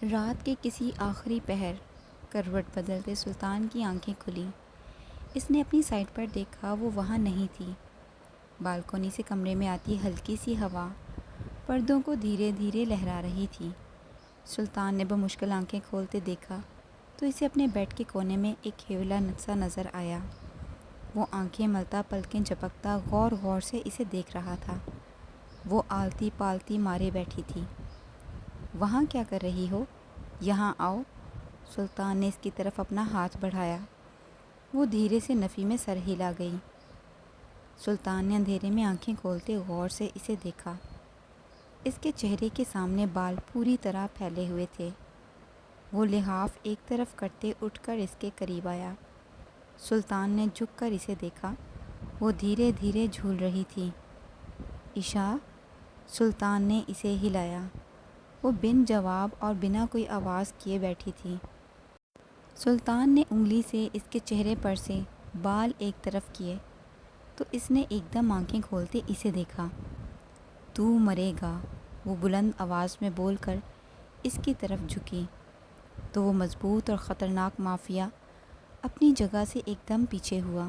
رات کے کسی آخری پہر کروٹ بدلتے سلطان کی آنکھیں کھلیں۔ اس نے اپنی سائٹ پر دیکھا، وہ وہاں نہیں تھی۔ بالکونی سے کمرے میں آتی ہلکی سی ہوا پردوں کو دھیرے دھیرے لہرا رہی تھی۔ سلطان نے بمشکل آنکھیں کھولتے دیکھا تو اسے اپنے بیڈ کے کونے میں ایک ہیولا سا نظر آیا۔ وہ آنکھیں ملتا، پلکیں جھپکتا، غور غور سے اسے دیکھ رہا تھا۔ وہ آلتی پالتی مارے بیٹھی تھی۔ وہاں کیا کر رہی ہو؟ یہاں آؤ۔ سلطان نے اس کی طرف اپنا ہاتھ بڑھایا۔ وہ دھیرے سے نفی میں سر ہلا گئی۔ سلطان نے اندھیرے میں آنکھیں کھولتے غور سے اسے دیکھا۔ اس کے چہرے کے سامنے بال پوری طرح پھیلے ہوئے تھے۔ وہ لحاف ایک طرف کرتے اٹھ کر اس کے قریب آیا۔ سلطان نے جھک کر اسے دیکھا۔ وہ دھیرے دھیرے جھول رہی تھی۔ عشاء؟ سلطان نے اسے ہلایا۔ وہ بن جواب اور بنا کوئی آواز کیے بیٹھی تھی۔ سلطان نے انگلی سے اس کے چہرے پر سے بال ایک طرف کیے تو اس نے ایک دم آنکھیں کھولتے اسے دیکھا۔ تو مرے گا، وہ بلند آواز میں بول کر اس کی طرف جھکی تو وہ مضبوط اور خطرناک مافیا اپنی جگہ سے ایک دم پیچھے ہوا۔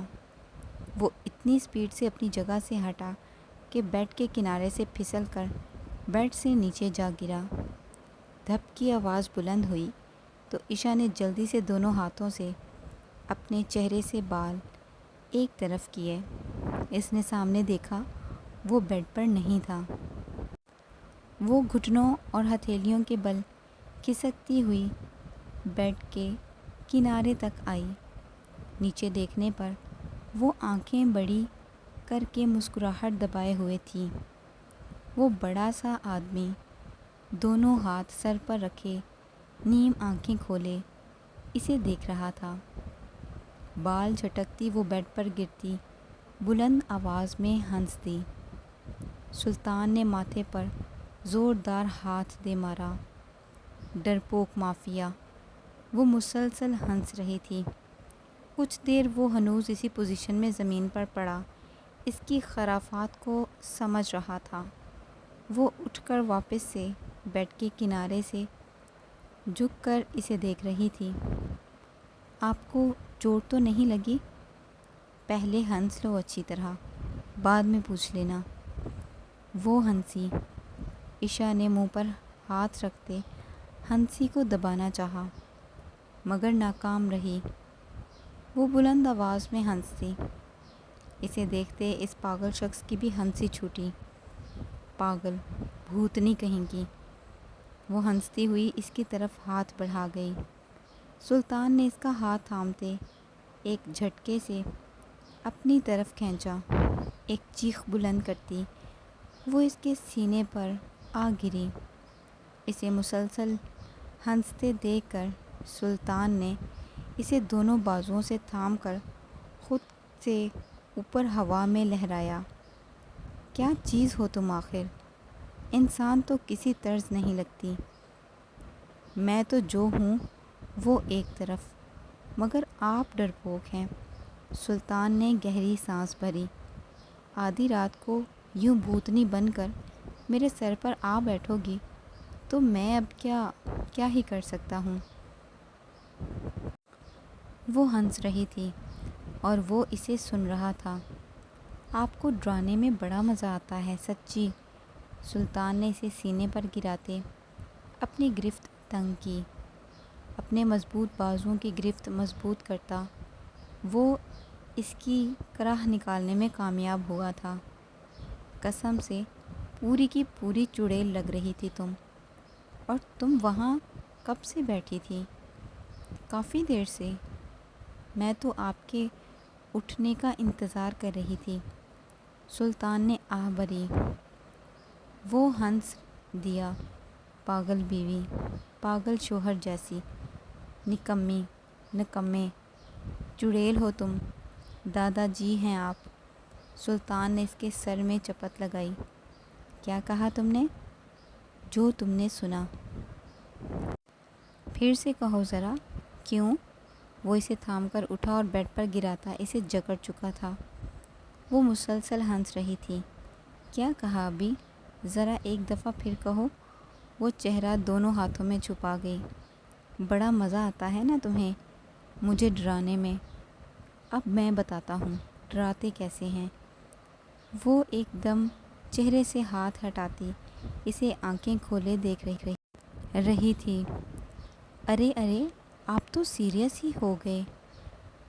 وہ اتنی سپیڈ سے اپنی جگہ سے ہٹا کہ بیڈ کے کنارے سے پھسل کر بیڈ سے نیچے جا گرا۔ دھپ کی آواز بلند ہوئی تو عشاء نے جلدی سے دونوں ہاتھوں سے اپنے چہرے سے بال ایک طرف کیے۔ اس نے سامنے دیکھا، وہ بیڈ پر نہیں تھا۔ وہ گھٹنوں اور ہتھیلیوں کے بل کھسکتی ہوئی بیڈ کے کنارے تک آئی۔ نیچے دیکھنے پر وہ آنکھیں بڑی کر کے مسکراہٹ دبائے ہوئے تھی۔ وہ بڑا سا آدمی دونوں ہاتھ سر پر رکھے نیم آنکھیں کھولے اسے دیکھ رہا تھا۔ بال جھٹکتی وہ بیڈ پر گرتی بلند آواز میں ہنس دی۔ سلطان نے ماتھے پر زوردار ہاتھ دے مارا۔ ڈرپوک مافیا، وہ مسلسل ہنس رہی تھی۔ کچھ دیر وہ ہنوز اسی پوزیشن میں زمین پر پڑا اس کی خرافات کو سمجھ رہا تھا۔ وہ اٹھ کر واپس سے بیڈ کے کنارے سے جھک کر اسے دیکھ رہی تھی۔ آپ کو چوٹ تو نہیں لگی؟ پہلے ہنس لو اچھی طرح، بعد میں پوچھ لینا۔ وہ ہنسی۔ عشاء نے منہ پر ہاتھ رکھتے ہنسی کو دبانا چاہا مگر ناکام رہی۔ وہ بلند آواز میں ہنسی۔ اسے دیکھتے اس پاگل شخص کی بھی ہنسی چھوٹی۔ پاگل، بھوتنی کہیں کی۔ وہ ہنستی ہوئی اس کی طرف ہاتھ بڑھا گئی۔ سلطان نے اس کا ہاتھ تھامتے ایک جھٹکے سے اپنی طرف کھینچا۔ ایک چیخ بلند کرتی وہ اس کے سینے پر آ گری۔ اسے مسلسل ہنستے دیکھ کر سلطان نے اسے دونوں بازوؤں سے تھام کر خود سے اوپر ہوا میں لہرایا۔ کیا چیز ہو تم آخر؟ انسان تو کسی طرز نہیں لگتی۔ میں تو جو ہوں وہ ایک طرف، مگر آپ ڈرپوک ہیں۔ سلطان نے گہری سانس بھری۔ آدھی رات کو یوں بھوتنی بن کر میرے سر پر آ بیٹھو گی تو میں اب کیا ہی کر سکتا ہوں۔ وہ ہنس رہی تھی اور وہ اسے سن رہا تھا۔ آپ کو ڈرانے میں بڑا مزہ آتا ہے سچی۔ سلطان نے اسے سینے پر گراتے اپنی گرفت تنگ کی۔ اپنے مضبوط بازوؤں کی گرفت مضبوط کرتا وہ اس کی کرہ نکالنے میں کامیاب ہوا تھا۔ قسم سے پوری کی پوری چڑیل لگ رہی تھی تم۔ اور تم وہاں کب سے بیٹھی تھی؟ کافی دیر سے۔ میں تو آپ کے اٹھنے کا انتظار کر رہی تھی۔ سلطان نے آہ بھری۔ وہ ہنس دیا۔ پاگل بیوی، پاگل شوہر جیسی، نکمی، نکمے، چڑیل ہو تم، دادا جی ہیں آپ۔ سلطان نے اس کے سر میں چپت لگائی۔ کیا کہا تم نے؟ جو تم نے سنا۔ پھر سے کہو ذرا۔ کیوں؟ وہ اسے تھام کر اٹھا اور بیڈ پر گراتا اسے جکڑ چکا تھا۔ وہ مسلسل ہنس رہی تھی۔ کیا کہا ابھی؟ ذرا ایک دفعہ پھر کہو۔ وہ چہرہ دونوں ہاتھوں میں چھپا گئی۔ بڑا مزہ آتا ہے نا تمہیں مجھے ڈرانے میں؟ اب میں بتاتا ہوں ڈراتے کیسے ہیں۔ وہ ایک دم چہرے سے ہاتھ ہٹاتی اسے آنکھیں کھولے دیکھ رہی تھی۔ ارے ارے آپ تو سیریس ہی ہو گئے۔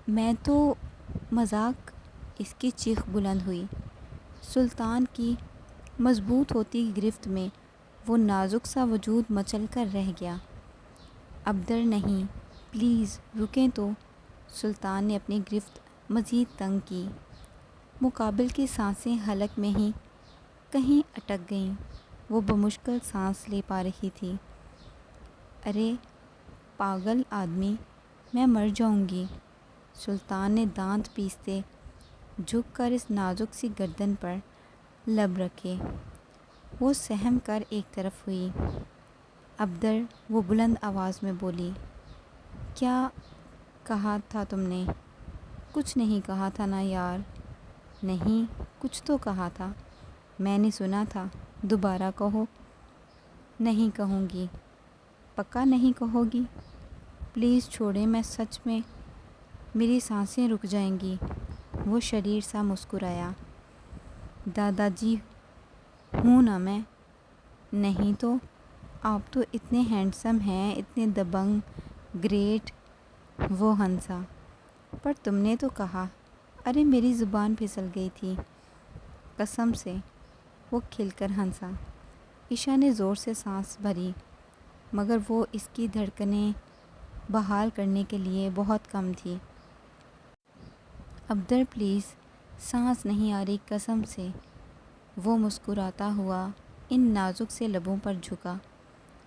میں تو مذاق۔ اس کی چیخ بلند ہوئی۔ سلطان کی مضبوط ہوتی گرفت میں وہ نازک سا وجود مچل کر رہ گیا۔ ابدر نہیں، پلیز رکیں تو۔ سلطان نے اپنی گرفت مزید تنگ کی۔ مقابل کی سانسیں حلق میں ہی کہیں اٹک گئیں۔ وہ بمشکل سانس لے پا رہی تھی۔ ارے پاگل آدمی، میں مر جاؤں گی۔ سلطان نے دانت پیستے جھک کر اس نازک سی گردن پر لب رکھے۔ وہ سہم کر ایک طرف ہوئی۔ ابدر، وہ بلند آواز میں بولی، کیا کہا تھا تم نے؟ کچھ نہیں کہا تھا نا یار۔ نہیں، کچھ تو کہا تھا، میں نے سنا تھا، دوبارہ کہو۔ نہیں کہوں گی۔ پکا نہیں کہو گی؟ پلیز چھوڑیں، میں سچ میں، میری سانسیں رک جائیں گی۔ وہ شریر سا مسکرایا۔ دادا جی ہوں نا میں؟ نہیں تو؟ آپ تو اتنے ہینڈسم ہیں، اتنے دبنگ، گریٹ۔ وہ ہنسا۔ پر تم نے تو کہا۔ ارے میری زبان پھسل گئی تھی قسم سے۔ وہ کھل کر ہنسا۔ عشا نے زور سے سانس بھری مگر وہ اس کی دھڑکنیں بحال کرنے کے لیے بہت کم تھی۔ ابدر پلیز، سانس نہیں آ رہی قسم سے۔ وہ مسکراتا ہوا ان نازک سے لبوں پر جھکا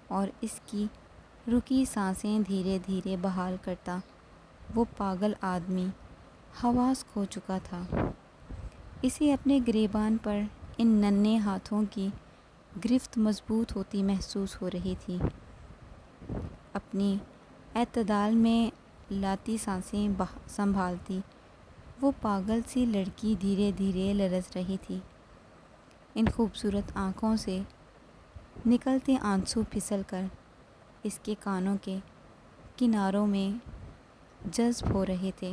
اور اس کی رکی سانسیں دھیرے دھیرے بحال کرتا۔ وہ پاگل آدمی حواس کھو چکا تھا۔ اسے اپنے گریبان پر ان ننھے ہاتھوں کی گرفت مضبوط ہوتی محسوس ہو رہی تھی۔ اپنی اعتدال میں لاتی سانسیں سنبھالتی وہ پاگل سی لڑکی دھیرے دھیرے لرز رہی تھی۔ ان خوبصورت آنکھوں سے نکلتے آنسو پھسل کر اس کے کانوں کے کناروں میں جذب ہو رہے تھے۔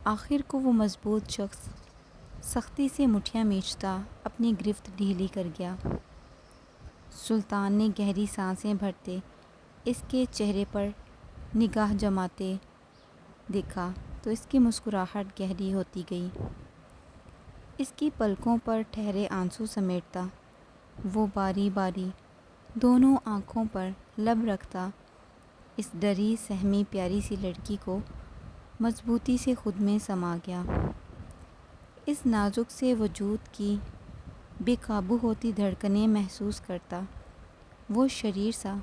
آخر کو وہ مضبوط شخص سختی سے مٹھیاں میچتا اپنی گرفت ڈھیلی کر گیا۔ سلطان نے گہری سانسیں بھرتے اس کے چہرے پر نگاہ جماتے دیکھا تو اس کی مسکراہٹ گہری ہوتی گئی۔ اس کی پلکوں پر ٹھہرے آنسو سمیٹتا وہ باری باری دونوں آنکھوں پر لب رکھتا اس ڈری سہمی پیاری سی لڑکی کو مضبوطی سے خود میں سما گیا۔ اس نازک سے وجود کی بے قابو ہوتی دھڑکنیں محسوس کرتا وہ شریر سا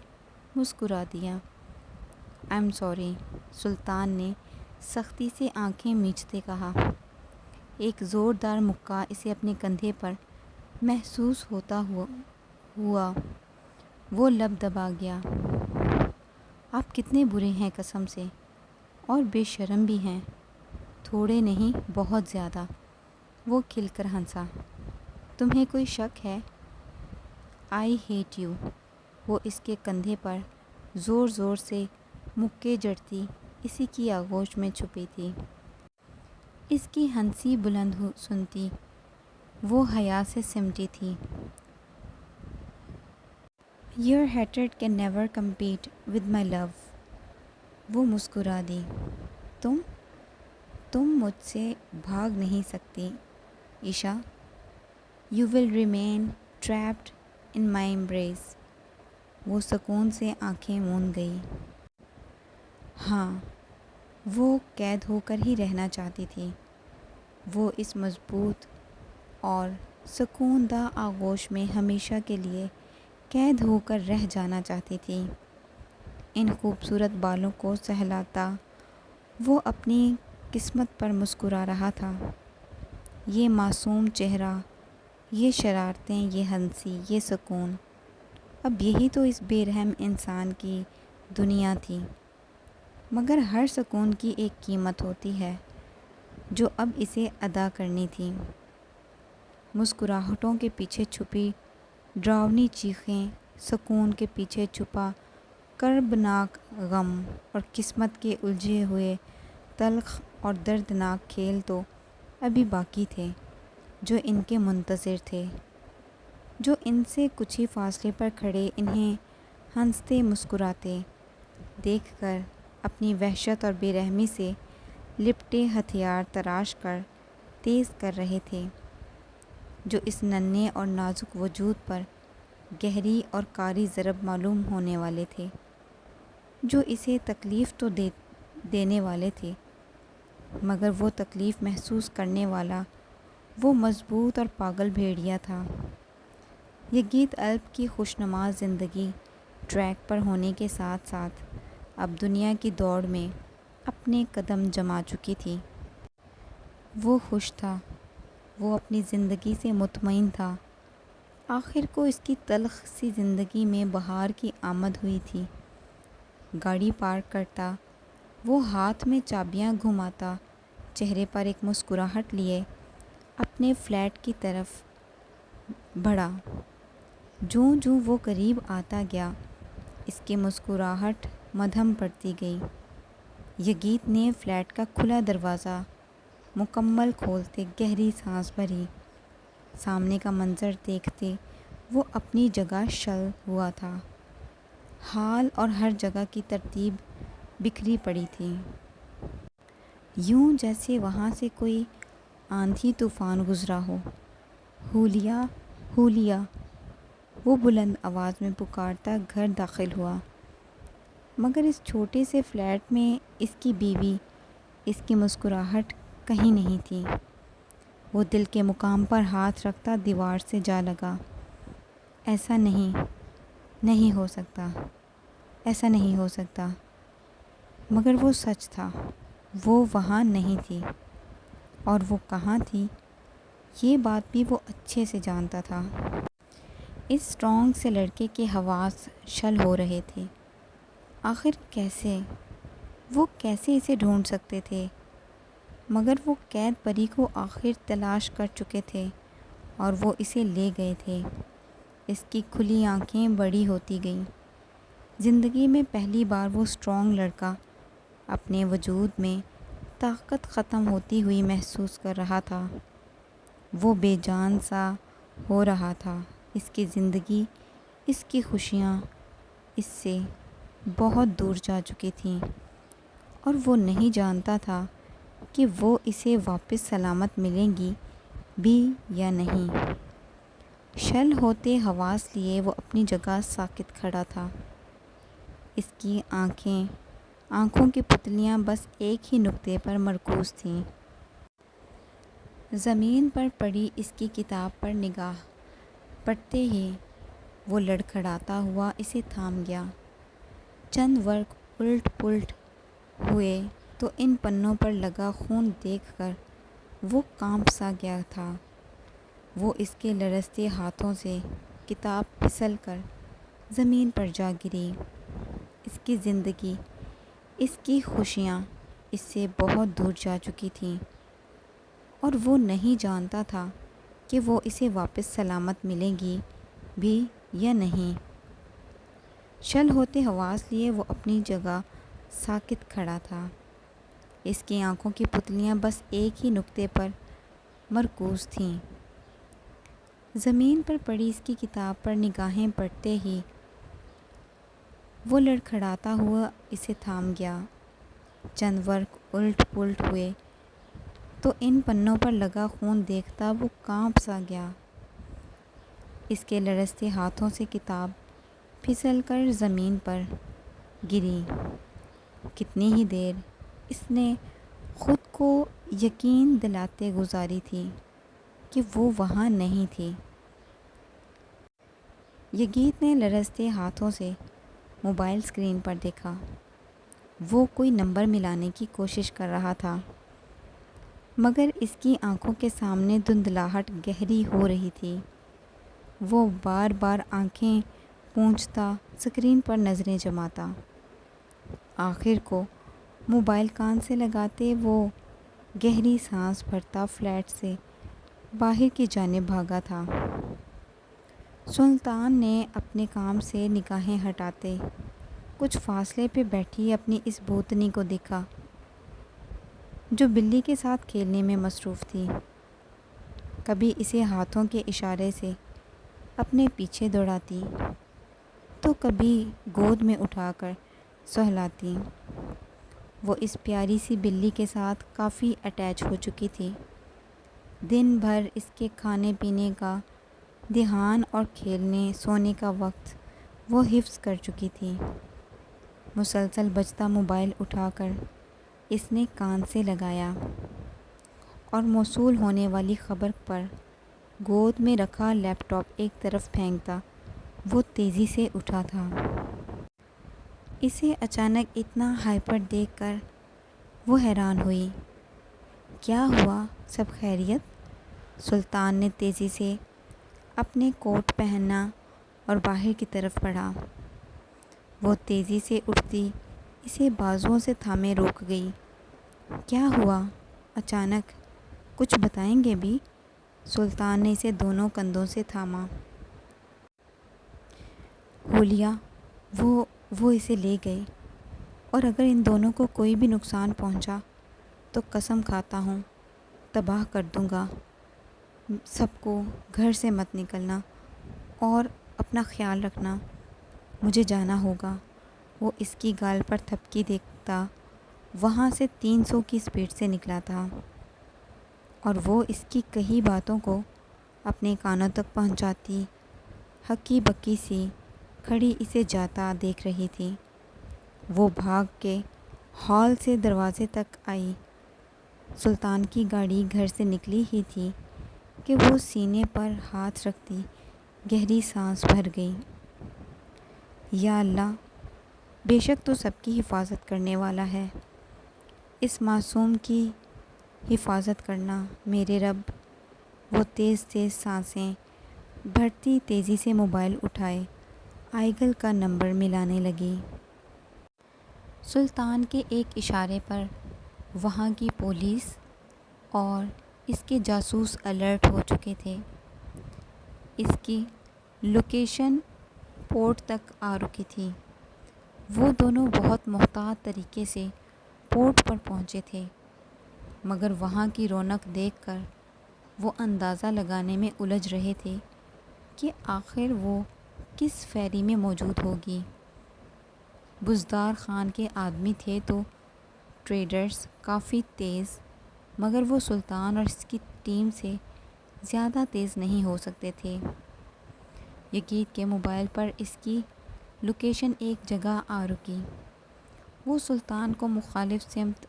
مسکرا دیا۔ آئی ایم سوری، سلطان نے سختی سے آنکھیں میچتے کہا۔ ایک زوردار مکہ اسے اپنے کندھے پر محسوس ہوتا ہوا وہ لب دبا گیا۔ آپ کتنے برے ہیں قسم سے، اور بے شرم بھی ہیں، تھوڑے نہیں بہت زیادہ۔ وہ کھل کر ہنسا۔ تمہیں کوئی شک ہے؟ I hate you. وہ اس کے کندھے پر زور زور سے مکے جڑتی اسی کی آغوش میں چھپی تھی۔ اس کی ہنسی بلند سنتی وہ حیا سے سمٹی تھی۔ Your hatred can never compete with my love۔ وہ مسکرا دی۔ تم مجھ سے بھاگ نہیں سکتی عشا۔ You will remain trapped in my embrace۔ وہ سکون سے آنکھیں موند گئی۔ ہاں، وہ قید ہو کر ہی رہنا چاہتی تھی۔ وہ اس مضبوط اور سکون دہ آغوش میں ہمیشہ کے لیے قید ہو کر رہ جانا چاہتی تھی۔ ان خوبصورت بالوں کو سہلاتا وہ اپنی قسمت پر مسکرا رہا تھا۔ یہ معصوم چہرہ، یہ شرارتیں، یہ ہنسی، یہ سکون، اب یہی تو اس بے رحم انسان کی دنیا تھی۔ مگر ہر سکون کی ایک قیمت ہوتی ہے جو اب اسے ادا کرنی تھی۔ مسکراہٹوں کے پیچھے چھپی ڈراؤنی چیخیں سکون کے پیچھے چھپا کربناک غم اور قسمت کے الجھے ہوئے تلخ اور دردناک کھیل تو ابھی باقی تھے، جو ان کے منتظر تھے، جو ان سے کچھ ہی فاصلے پر کھڑے انہیں ہنستے مسکراتے دیکھ کر اپنی وحشت اور بے رحمی سے لپٹے ہتھیار تراش کر تیز کر رہے تھے، جو اس ننھے اور نازک وجود پر گہری اور کاری ضرب معلوم ہونے والے تھے، جو اسے تکلیف تو دینے والے تھے، مگر وہ تکلیف محسوس کرنے والا وہ مضبوط اور پاگل بھیڑیا تھا۔ یہ گیت الپ کی خوشنما زندگی ٹریک پر ہونے کے ساتھ ساتھ اب دنیا کی دوڑ میں اپنے قدم جما چکی تھی۔ وہ خوش تھا، وہ اپنی زندگی سے مطمئن تھا۔ آخر کو اس کی تلخ سی زندگی میں بہار کی آمد ہوئی تھی۔ گاڑی پارک کرتا، وہ ہاتھ میں چابیاں گھماتا، چہرے پر ایک مسکراہٹ لیے اپنے فلیٹ کی طرف بڑھا۔ جوں جوں وہ قریب آتا گیا، اس کی مسکراہٹ مدھم پڑتی گئی۔ یگیت نے فلیٹ کا کھلا دروازہ مکمل کھولتے گہری سانس بھری۔ سامنے کا منظر دیکھتے وہ اپنی جگہ شل ہوا تھا۔ ہال اور ہر جگہ کی ترتیب بکھری پڑی تھی، یوں جیسے وہاں سے کوئی آندھی طوفان گزرا ہو۔ حولیہ، حولیہ، وہ بلند آواز میں پکارتا گھر داخل ہوا، مگر اس چھوٹے سے فلیٹ میں اس کی بیوی، اس کی مسکراہٹ کہیں نہیں تھی۔ وہ دل کے مقام پر ہاتھ رکھتا دیوار سے جا لگا۔ ایسا نہیں ہو سکتا، ایسا نہیں ہو سکتا۔ مگر وہ سچ تھا، وہ وہاں نہیں تھی، اور وہ کہاں تھی یہ بات بھی وہ اچھے سے جانتا تھا۔ اس اسٹرانگ سے لڑکے کے حواس شل ہو رہے تھے۔ آخر کیسے، وہ کیسے اسے ڈھونڈ سکتے تھے؟ مگر وہ قید پری کو آخر تلاش کر چکے تھے اور وہ اسے لے گئے تھے۔ اس کی کھلی آنکھیں بڑی ہوتی گئیں۔ زندگی میں پہلی بار وہ اسٹرانگ لڑکا اپنے وجود میں طاقت ختم ہوتی ہوئی محسوس کر رہا تھا۔ وہ بے جان سا ہو رہا تھا۔ اس کی زندگی، اس کی خوشیاں اس سے بہت دور جا چکی تھیں، اور وہ نہیں جانتا تھا کہ وہ اسے واپس سلامت ملیں گی بھی یا نہیں۔ شل ہوتے حواس لیے وہ اپنی جگہ ساکت کھڑا تھا۔ اس کی آنکھوں کی پتلیاں بس ایک ہی نقطے پر مرکوز تھیں۔ زمین پر پڑی اس کی کتاب پر نگاہ پڑتے ہی وہ لڑکھڑاتا ہوا اسے تھام گیا۔ چند ورق الٹ پلٹ ہوئے تو ان پنوں پر لگا خون دیکھ کر وہ کانپ سا گیا تھا۔ وہ اس کے لرزتے ہاتھوں سے کتاب پھسل کر زمین پر جا گری۔ اس کی زندگی، اس کی خوشیاں اس سے بہت دور جا چکی تھیں، اور وہ نہیں جانتا تھا کہ وہ اسے واپس سلامت ملیں گی بھی یا نہیں۔ شل ہوتے حواس لیے وہ اپنی جگہ ساکت کھڑا تھا۔ اس کی آنکھوں کی پتلیاں بس ایک ہی نقطے پر مرکوز تھیں۔ زمین پر پڑی اس کی کتاب پر نگاہیں پڑتے ہی وہ لڑکھڑاتا ہوا اسے تھام گیا۔ چند ورق الٹ پلٹ ہوئے تو ان پنوں پر لگا خون دیکھتا وہ کانپ سا گیا۔ اس کے لرزتے ہاتھوں سے کتاب پھسل کر زمین پر گری۔ کتنی ہی دیر اس نے خود کو یقین دلاتے گزاری تھی کہ وہ وہاں نہیں تھی۔ یگیت نے لرزتے ہاتھوں سے موبائل اسکرین پر دیکھا۔ وہ کوئی نمبر ملانے کی کوشش کر رہا تھا، مگر اس کی آنکھوں کے سامنے دھندلاہٹ گہری ہو رہی تھی۔ وہ بار بار آنکھیں پونچھتا، اسکرین پر نظریں جماتا۔ آخر کو موبائل کان سے لگاتے وہ گہری سانس بھرتا فلیٹ سے باہر کی جانب بھاگا تھا۔ سلطان نے اپنے کام سے نگاہیں ہٹاتے کچھ فاصلے پہ بیٹھی اپنی اس بھوتنی کو دیکھا جو بلی کے ساتھ کھیلنے میں مصروف تھی۔ کبھی اسے ہاتھوں کے اشارے سے اپنے پیچھے دوڑاتی تو کبھی گود میں اٹھا کر سہلاتی۔ وہ اس پیاری سی بلی کے ساتھ کافی اٹیچ ہو چکی تھی۔ دن بھر اس کے کھانے پینے کا دھیان اور کھیلنے سونے کا وقت وہ حفظ کر چکی تھی۔ مسلسل بجتا موبائل اٹھا کر اس نے کان سے لگایا اور موصول ہونے والی خبر پر گود میں رکھا لیپ ٹاپ ایک طرف پھینکتا وہ تیزی سے اٹھا تھا۔ اسے اچانک اتنا ہائپر دیکھ کر وہ حیران ہوئی۔ کیا ہوا؟ سب خیریت؟ سلطان نے تیزی سے اپنے کوٹ پہنا اور باہر کی طرف بڑھا۔ وہ تیزی سے اٹھتی اسے بازوؤں سے تھامے روک گئی۔ کیا ہوا اچانک؟ کچھ بتائیں گے بھی؟ سلطان نے اسے دونوں کندھوں سے تھاما۔ حولیہ وہ اسے لے گئے اور اگر ان دونوں کو کوئی بھی نقصان پہنچا تو قسم کھاتا ہوں تباہ کر دوں گا۔ سب کو گھر سے مت نکلنا اور اپنا خیال رکھنا، مجھے جانا ہوگا۔ وہ اس کی گال پر تھپکی دیکھتا وہاں سے 300 کی سپیڈ سے نکلا تھا اور وہ اس کی کہی باتوں کو اپنے کانوں تک پہنچاتی ہکی بکی سی کھڑی اسے جاتا دیکھ رہی تھی۔ وہ بھاگ کے ہال سے دروازے تک آئی۔ سلطان کی گاڑی گھر سے نکلی ہی تھی کہ وہ سینے پر ہاتھ رکھتی گہری سانس بھر گئی۔ یا اللہ، بے شک تو سب کی حفاظت کرنے والا ہے، اس معصوم کی حفاظت کرنا میرے رب۔ وہ تیز تیز سانسیں بھرتی تیزی سے موبائل اٹھائے آئیگل کا نمبر ملانے لگی۔ سلطان کے ایک اشارے پر وہاں کی پولیس اور اس کے جاسوس الرٹ ہو چکے تھے۔ اس کی لوکیشن پورٹ تک آ رکی تھی۔ وہ دونوں بہت محتاط طریقے سے پورٹ پر پہنچے تھے مگر وہاں کی رونق دیکھ کر وہ اندازہ لگانے میں الجھ رہے تھے کہ آخر وہ کس فیری میں موجود ہوگی۔ بزدار خان کے آدمی تھے تو ٹریڈرز کافی تیز مگر وہ سلطان اور اس کی ٹیم سے زیادہ تیز نہیں ہو سکتے تھے۔ یگیت کے موبائل پر اس کی لوکیشن ایک جگہ آ رکی۔ وہ سلطان کو مخالف سمت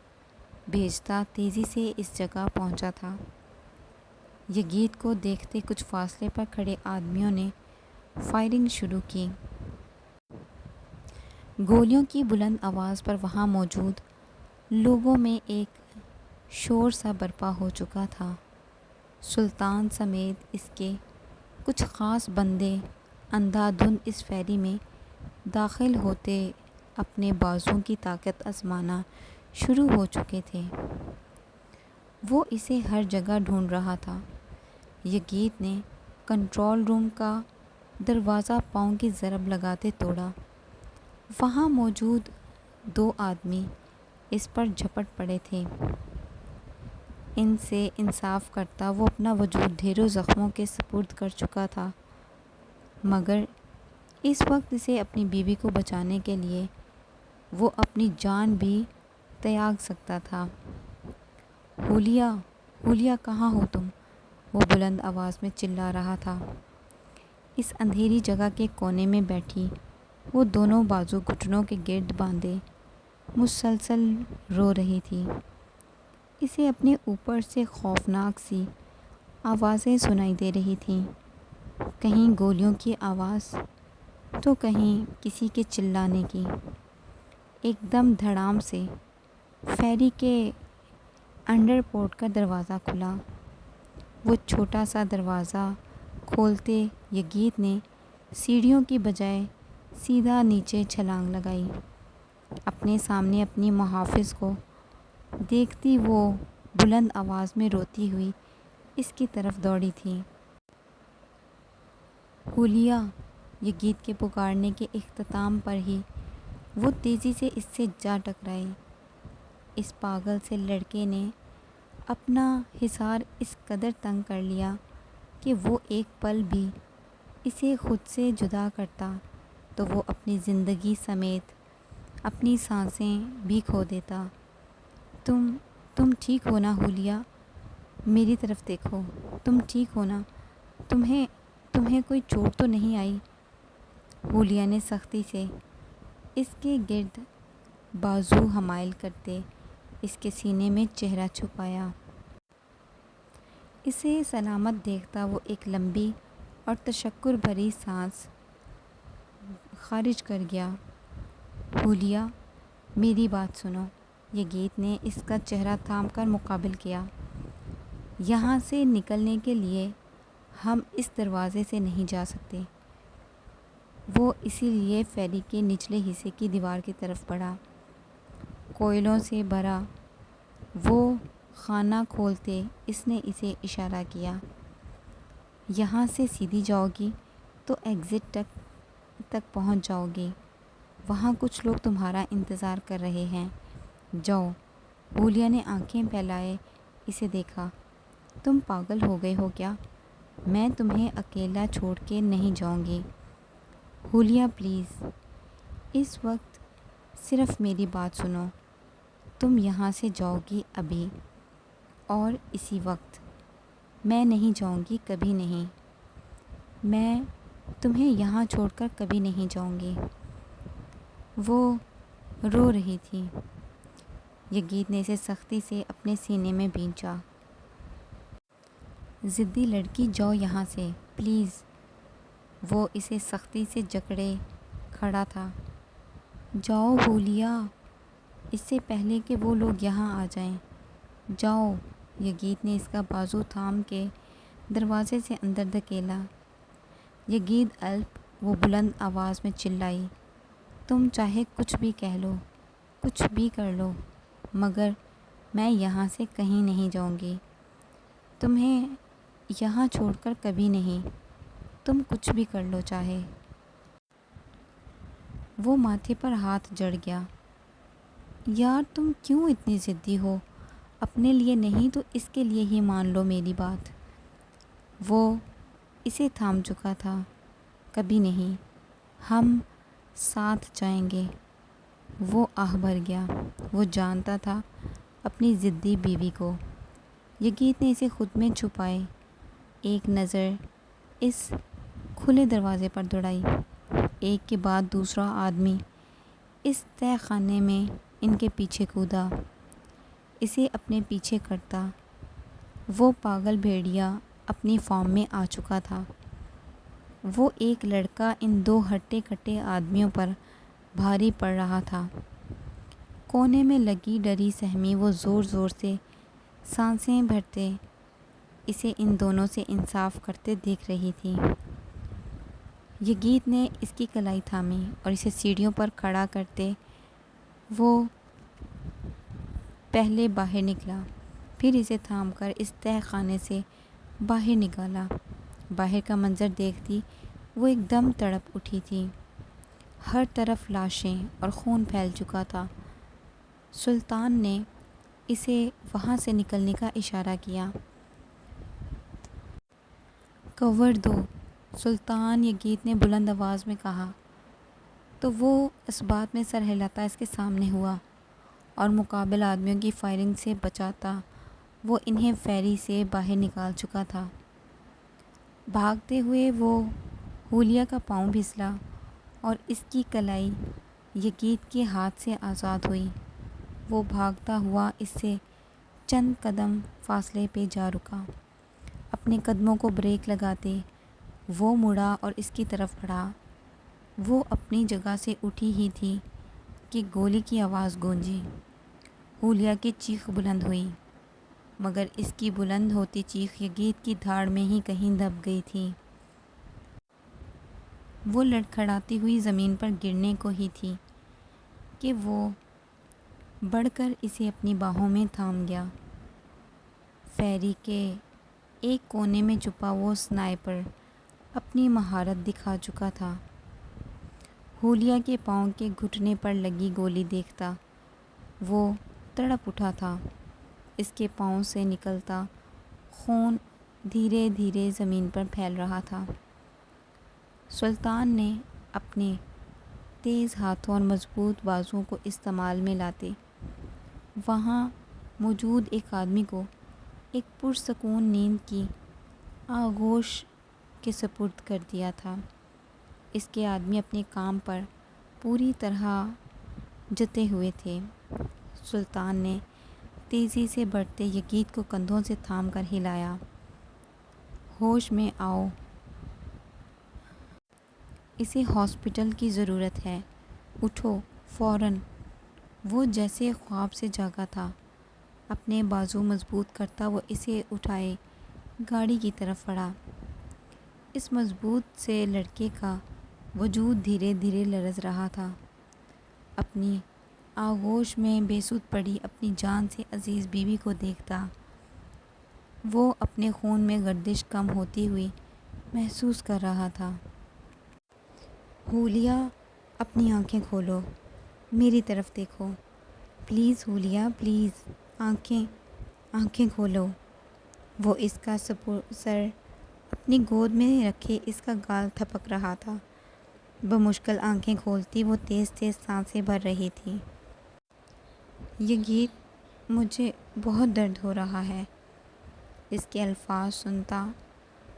بھیجتا تیزی سے اس جگہ پہنچا تھا۔ یگیت کو دیکھتے کچھ فاصلے پر کھڑے آدمیوں نے فائرنگ شروع کی۔ گولیوں کی بلند آواز پر وہاں موجود لوگوں میں ایک شور سا برپا ہو چکا تھا۔ سلطان سمیت اس کے کچھ خاص بندے اندھا دھند اس فیری میں داخل ہوتے اپنے بازوؤں کی طاقت آزمانا شروع ہو چکے تھے۔ وہ اسے ہر جگہ ڈھونڈ رہا تھا۔ یگیت نے کنٹرول روم کا دروازہ پاؤں کی ضرب لگاتے توڑا۔ وہاں موجود 2 آدمی اس پر جھپٹ پڑے تھے۔ ان سے انصاف کرتا وہ اپنا وجود ڈھیروں زخموں کے سپرد کر چکا تھا مگر اس وقت اسے اپنی بیوی کو بچانے کے لیے وہ اپنی جان بھی تیاگ سکتا تھا۔ حولیہ کہاں ہو تم؟ وہ بلند آواز میں چلا رہا تھا۔ اس اندھیری جگہ کے کونے میں بیٹھی وہ دونوں بازو گھٹنوں کے گرد باندھے مسلسل رو رہی تھی۔ اسے اپنے اوپر سے خوفناک سی آوازیں سنائی دے رہی تھیں، کہیں گولیوں کی آواز تو کہیں کسی کے چلانے کی۔ ایک دم دھڑام سے فیری کے انڈر پورٹ کا دروازہ کھلا۔ وہ چھوٹا سا دروازہ کھولتے یگیت نے سیڑھیوں کی بجائے سیدھا نیچے چھلانگ لگائی۔ اپنے سامنے اپنی محافظ کو دیکھتی وہ بلند آواز میں روتی ہوئی اس کی طرف دوڑی تھی۔ حولیہ، یہ گیت کے پکارنے کے اختتام پر ہی وہ تیزی سے اس سے جا ٹکرائی۔ اس پاگل سے لڑکے نے اپنا حصار اس قدر تنگ کر لیا کہ وہ ایک پل بھی اسے خود سے جدا کرتا تو وہ اپنی زندگی سمیت اپنی سانسیں بھی کھو دیتا۔ تم ٹھیک ہو نا حولیہ؟ میری طرف دیکھو، تم ٹھیک ہو نا؟ تمہیں کوئی چوٹ تو نہیں آئی؟ حولیہ نے سختی سے اس کے گرد بازو حمائل کرتے اس کے سینے میں چہرہ چھپایا۔ اسے سلامت دیکھتا وہ ایک لمبی اور تشکر بھری سانس خارج کر گیا۔ حولیہ، میری بات سنو۔ یہ گیت نے اس کا چہرہ تھام کر مقابل کیا۔ یہاں سے نکلنے کے لیے ہم اس دروازے سے نہیں جا سکتے۔ وہ اسی لیے فیری کے نچلے حصے کی دیوار کی طرف بڑھا۔ کوئلوں سے بھرا وہ خانہ کھولتے اس نے اسے اشارہ کیا۔ یہاں سے سیدھی جاؤ گی تو ایگزٹ تک پہنچ جاؤ گی۔ وہاں کچھ لوگ تمہارا انتظار کر رہے ہیں، جاؤ۔ حولیہ نے آنکھیں پھیلائے اسے دیکھا۔ تم پاگل ہو گئے ہو کیا؟ میں تمہیں اکیلا چھوڑ کے نہیں جاؤں گی۔ حولیہ پلیز، اس وقت صرف میری بات سنو۔ تم یہاں سے جاؤ گی ابھی اور اسی وقت۔ میں نہیں جاؤں گی، کبھی نہیں۔ میں تمہیں یہاں چھوڑ کر کبھی نہیں جاؤں گی۔ وہ رو رہی تھی۔ یہ گیت نے اسے سختی سے اپنے سینے میں بھینچا۔ ضدی لڑکی، جاؤ یہاں سے پلیز۔ وہ اسے سختی سے جکڑے کھڑا تھا۔ جاؤ حولیہ، اس سے پہلے کہ وہ لوگ یہاں آ جائیں، جاؤ۔ یہ گیت نے اس کا بازو تھام کے دروازے سے اندر دھکیلا۔ یہ گیت الپ وہ بلند آواز میں چلائی، تم چاہے کچھ بھی کہہ لو، کچھ بھی کر لو، مگر میں یہاں سے کہیں نہیں جاؤں گی۔ تمہیں یہاں چھوڑ کر کبھی نہیں۔ تم کچھ بھی کر لو چاہے۔ وہ ماتھے پر ہاتھ جڑ گیا۔ یار تم کیوں اتنی ضدی ہو؟ اپنے لیے نہیں تو اس کے لیے ہی مان لو میری بات۔ وہ اسے تھام چکا تھا۔ کبھی نہیں، ہم ساتھ جائیں گے۔ وہ آہ بھر گیا۔ وہ جانتا تھا اپنی ضدی بیوی کو۔ یہ گیت نے اسے خود میں چھپائے ایک نظر اس کھلے دروازے پر دوڑائی۔ ایک کے بعد دوسرا آدمی اس تہہ خانے میں ان کے پیچھے کودا، اسے اپنے پیچھے کرتا۔ وہ پاگل بھیڑیا اپنی فارم میں آ چکا تھا۔ وہ ایک لڑکا ان دو ہٹے کٹے آدمیوں پر بھاری پڑ رہا تھا۔ کونے میں لگی ڈری سہمی وہ زور زور سے سانسیں بھرتے اسے ان دونوں سے انصاف کرتے دیکھ رہی تھی۔ یہ گیت نے اس کی کلائی تھامی اور اسے سیڑھیوں پر کھڑا کرتے وہ پہلے باہر نکلا، پھر اسے تھام کر اس تہہ خانے سے باہر نکالا۔ باہر کا منظر دیکھتی وہ ایک دم تڑپ اٹھی تھی۔ ہر طرف لاشیں اور خون پھیل چکا تھا۔ سلطان نے اسے وہاں سے نکلنے کا اشارہ کیا۔ کور دو سلطان، یہ گیت نے بلند آواز میں کہا تو وہ اس بات میں سر ہلاتا اس کے سامنے ہوا اور مقابل آدمیوں کی فائرنگ سے بچاتا وہ انہیں فیری سے باہر نکال چکا تھا۔ بھاگتے ہوئے وہ حولیہ کا پاؤں پھسلا اور اس کی کلائی یہ گیت کے ہاتھ سے آزاد ہوئی۔ وہ بھاگتا ہوا اس سے چند قدم فاصلے پہ جا رکا۔ اپنے قدموں کو بریک لگاتے وہ مڑا اور اس کی طرف بڑھا۔ وہ اپنی جگہ سے اٹھی ہی تھی کہ گولی کی آواز گونجی۔ حولیہ کی چیخ بلند ہوئی، مگر اس کی بلند ہوتی چیخ یہ گیت کی دھاڑ میں ہی کہیں دب گئی تھی۔ وہ لڑکھڑاتی ہوئی زمین پر گرنے کو ہی تھی کہ وہ بڑھ کر اسے اپنی باہوں میں تھام گیا۔ فیری کے ایک کونے میں چھپا وہ سنائپر اپنی مہارت دکھا چکا تھا۔ حولیہ کے پاؤں کے گھٹنے پر لگی گولی دیکھتا وہ تڑپ اٹھا تھا۔ اس کے پاؤں سے نکلتا خون دھیرے دھیرے زمین پر پھیل رہا تھا۔ سلطان نے اپنے تیز ہاتھوں اور مضبوط بازوؤں کو استعمال میں لاتے وہاں موجود ایک آدمی کو ایک پرسکون نیند کی آغوش کے سپرد کر دیا تھا۔ اس کے آدمی اپنے کام پر پوری طرح جتے ہوئے تھے۔ سلطان نے تیزی سے بڑھتے یگید کو کندھوں سے تھام کر ہلایا۔ ہوش میں آؤ، اسے ہاسپٹل کی ضرورت ہے، اٹھو فوراً۔ وہ جیسے خواب سے جاگا تھا۔ اپنے بازو مضبوط کرتا وہ اسے اٹھائے گاڑی کی طرف بڑھا۔ اس مضبوط سے لڑکے کا وجود دھیرے دھیرے لرز رہا تھا۔ اپنی آغوش میں بے سدھ پڑی اپنی جان سے عزیز بیوی کو دیکھتا وہ اپنے خون میں گردش کم ہوتی ہوئی محسوس کر رہا تھا۔ حولیہ، اپنی آنکھیں کھولو، میری طرف دیکھو، پلیز حولیہ پلیز، آنکھیں کھولو۔ وہ اس کا سر اپنی گود میں رکھے اس کا گال تھپک رہا تھا۔ بمشکل آنکھیں کھولتی وہ تیز تیز سانسیں بھر رہی تھی۔ یگید، مجھے بہت درد ہو رہا ہے۔ اس کے الفاظ سنتا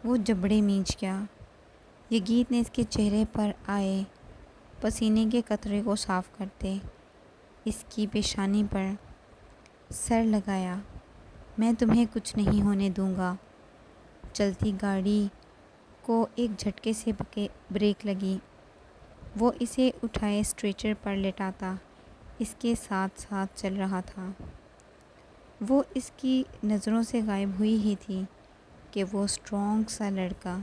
وہ جبڑے مینچ گیا۔ یگید نے اس کے چہرے پر آئے پسینے کے قطرے کو صاف کرتے اس کی پیشانی پر سر لگایا۔ میں تمہیں کچھ نہیں ہونے دوں گا۔ چلتی گاڑی کو ایک جھٹکے سے بریک لگی۔ وہ اسے اٹھائے اسٹریچر پر لٹاتا اس کے ساتھ ساتھ چل رہا تھا۔ وہ اس کی نظروں سے غائب ہوئی ہی تھی کہ وہ اسٹرانگ سا لڑکا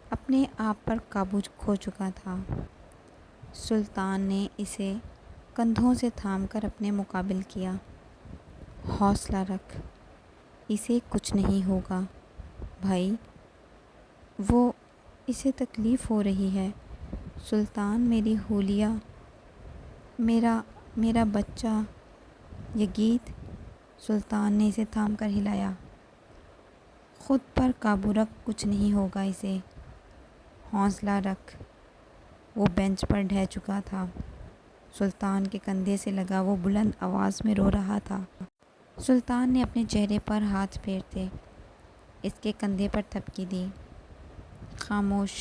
اپنے آپ پر قابو کھو چکا تھا۔ سلطان نے اسے کندھوں سے تھام کر اپنے مقابل کیا۔ حوصلہ رکھ، اسے کچھ نہیں ہوگا بھائی، اسے تکلیف ہو رہی ہے۔ سلطان، میری حولیہ، میرا بچہ یگید۔ سلطان نے اسے تھام کر ہلایا۔ خود پر قابو رکھ، کچھ نہیں ہوگا اسے، حوصلہ رکھ۔ وہ بینچ پر ڈھہ چکا تھا۔ سلطان کے کندھے سے لگا وہ بلند آواز میں رو رہا تھا۔ سلطان نے اپنے چہرے پر ہاتھ پھیرتے اس کے کندھے پر تھپکی دی۔ خاموش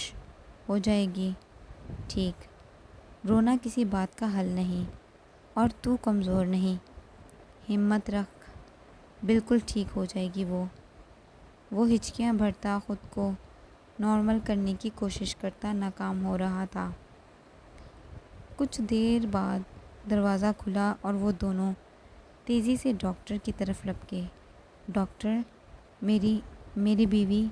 ہو جائے گی، ٹھیک؟ رونا کسی بات کا حل نہیں، اور تو کمزور نہیں، ہمت رکھ، بالکل ٹھیک ہو جائے گی۔ وہ ہچکیاں بھرتا خود کو نارمل کرنے کی کوشش کرتا ناکام ہو رہا تھا۔ کچھ دیر بعد دروازہ کھلا اور وہ دونوں تیزی سے ڈاکٹر کی طرف لپکے۔ ڈاکٹر، میری بیوی